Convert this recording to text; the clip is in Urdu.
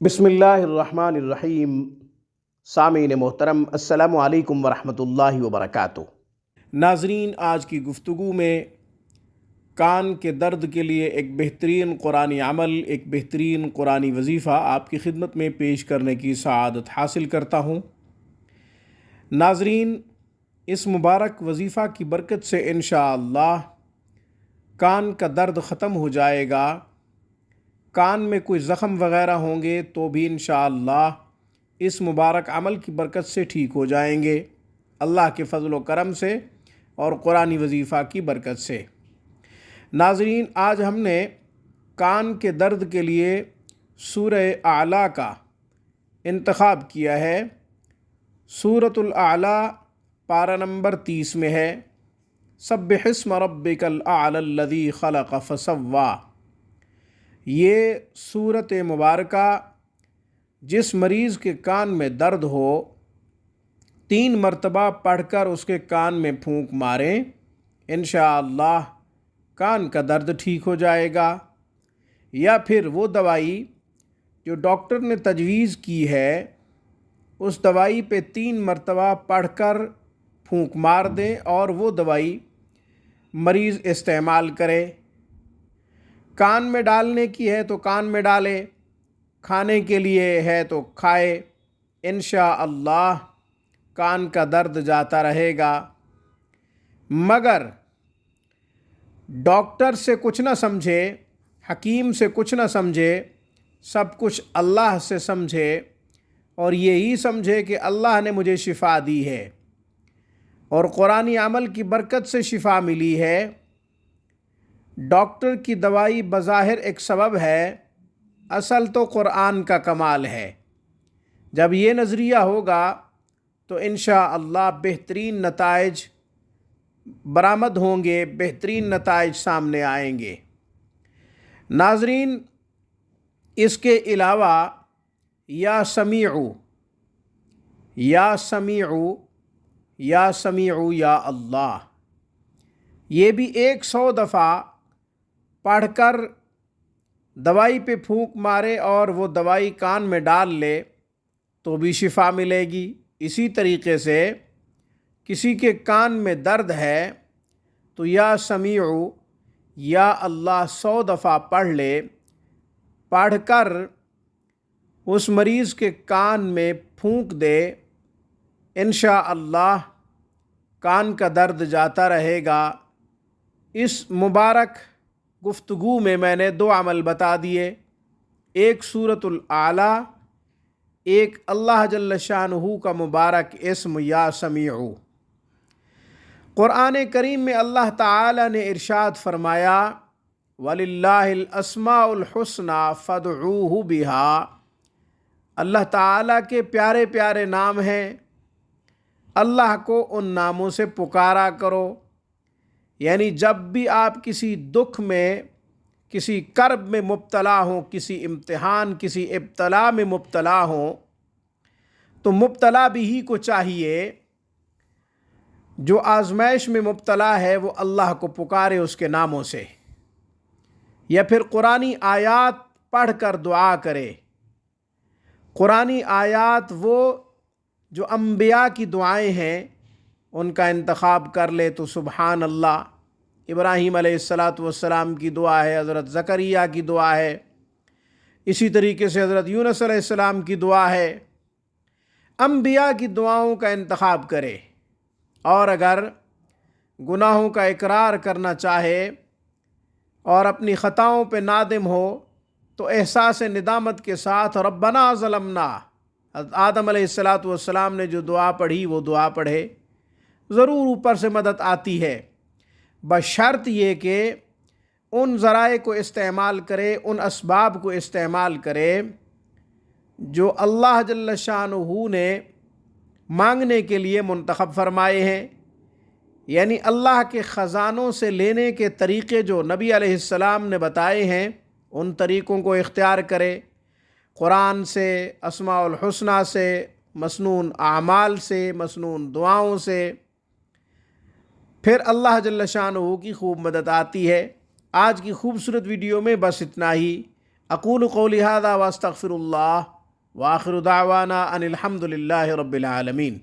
بسم اللہ الرحمن الرحیم۔ سامعین محترم، السلام علیکم ورحمۃ اللہ وبرکاتہ۔ ناظرین، آج کی گفتگو میں کان کے درد کے لیے ایک بہترین قرآنی عمل، ایک بہترین قرآنی وظیفہ آپ کی خدمت میں پیش کرنے کی سعادت حاصل کرتا ہوں۔ ناظرین، اس مبارک وظیفہ کی برکت سے انشاءاللہ کان کا درد ختم ہو جائے گا۔ کان میں کوئی زخم وغیرہ ہوں گے تو بھی انشاءاللہ اس مبارک عمل کی برکت سے ٹھیک ہو جائیں گے، اللہ کے فضل و کرم سے اور قرآنی وظیفہ کی برکت سے۔ ناظرین، آج ہم نے کان کے درد کے لیے سورہ اعلیٰ کا انتخاب کیا ہے۔ سورۃ الاعلیٰ پارہ نمبر 30 میں ہے، سبح اسم ربک الاعلی الذی خلق فسوی۔ یہ سورت مبارکہ جس مریض کے کان میں درد ہو 3 مرتبہ پڑھ کر اس کے کان میں پھونک ماریں، انشاءاللہ کان کا درد ٹھیک ہو جائے گا۔ یا پھر وہ دوائی جو ڈاکٹر نے تجویز کی ہے اس دوائی پہ 3 مرتبہ پڑھ کر پھونک مار دیں اور وہ دوائی مریض استعمال کرے۔ کان میں ڈالنے کی ہے تو کان میں ڈالے، کھانے کے لیے ہے تو کھائے، انشاءاللہ کان کا درد جاتا رہے گا۔ مگر ڈاکٹر سے کچھ نہ سمجھے، حکیم سے کچھ نہ سمجھے، سب کچھ اللہ سے سمجھے اور یہی سمجھے کہ اللہ نے مجھے شفا دی ہے اور قرآنی عمل کی برکت سے شفا ملی ہے۔ ڈاکٹر کی دوائی بظاہر ایک سبب ہے، اصل تو قرآن کا کمال ہے۔ جب یہ نظریہ ہوگا تو انشاءاللہ بہترین نتائج برآمد ہوں گے، بہترین نتائج سامنے آئیں گے۔ ناظرین، اس کے علاوہ یا سمیعو یا سمیعو یا سمیعو یا اللہ، یہ بھی 100 دفعہ پڑھ کر دوائی پہ پھونک مارے اور وہ دوائی کان میں ڈال لے تو بھی شفا ملے گی۔ اسی طریقے سے کسی کے کان میں درد ہے تو یا سمیعو یا اللہ 100 دفعہ پڑھ لے، پڑھ کر اس مریض کے کان میں پھونک دے، انشاءاللہ کان کا درد جاتا رہے گا۔ اس مبارک گفتگو میں میں نے 2 عمل بتا دیے، ایک سورۃ الاعلیٰ، ایک اللہ جل شانہ کا مبارک اسم یا سمیعو۔ قرآن کریم میں اللہ تعالی نے ارشاد فرمایا، وَلِلَّهِ الْأَسْمَاءُ الْحُسْنَى فَادْعُوهُ بِهَا۔ اللہ تعالیٰ کے پیارے پیارے نام ہیں، اللہ کو ان ناموں سے پکارا کرو۔ یعنی جب بھی آپ کسی دکھ میں، کسی کرب میں مبتلا ہوں، کسی امتحان، کسی ابتلا میں مبتلا ہوں، تو مبتلا بھی ہی کو چاہیے جو آزمائش میں مبتلا ہے وہ اللہ کو پکارے اس کے ناموں سے، یا پھر قرآنی آیات پڑھ کر دعا کرے۔ قرآنی آیات وہ جو انبیاء کی دعائیں ہیں ان کا انتخاب کر لے تو سبحان اللہ۔ ابراہیم علیہ السلام کی دعا ہے، حضرت زکریا کی دعا ہے، اسی طریقے سے حضرت یونس علیہ السلام کی دعا ہے۔ انبیاء کی دعاؤں کا انتخاب کرے، اور اگر گناہوں کا اقرار کرنا چاہے اور اپنی خطاؤں پہ نادم ہو تو احساس ندامت کے ساتھ ربنا ظلمنا، حضرت آدم علیہ السلام نے جو دعا پڑھی وہ دعا پڑھے، ضرور اوپر سے مدد آتی ہے، بشرط یہ کہ ان ذرائع کو استعمال کرے، ان اسباب کو استعمال کرے جو اللہ جل شانہ نے مانگنے کے لیے منتخب فرمائے ہیں۔ یعنی اللہ کے خزانوں سے لینے کے طریقے جو نبی علیہ السلام نے بتائے ہیں ان طریقوں کو اختیار کرے، قرآن سے، اسماء الحسنہ سے، مسنون اعمال سے، مسنون دعاؤں سے، پھر اللہ جل شانہ کی خوب مدد آتی ہے۔ آج کی خوبصورت ویڈیو میں بس اتنا ہی۔ اقول قولی ھذا واستغفر اللہ وآخر دعوانا ان الحمد للہ رب العالمین۔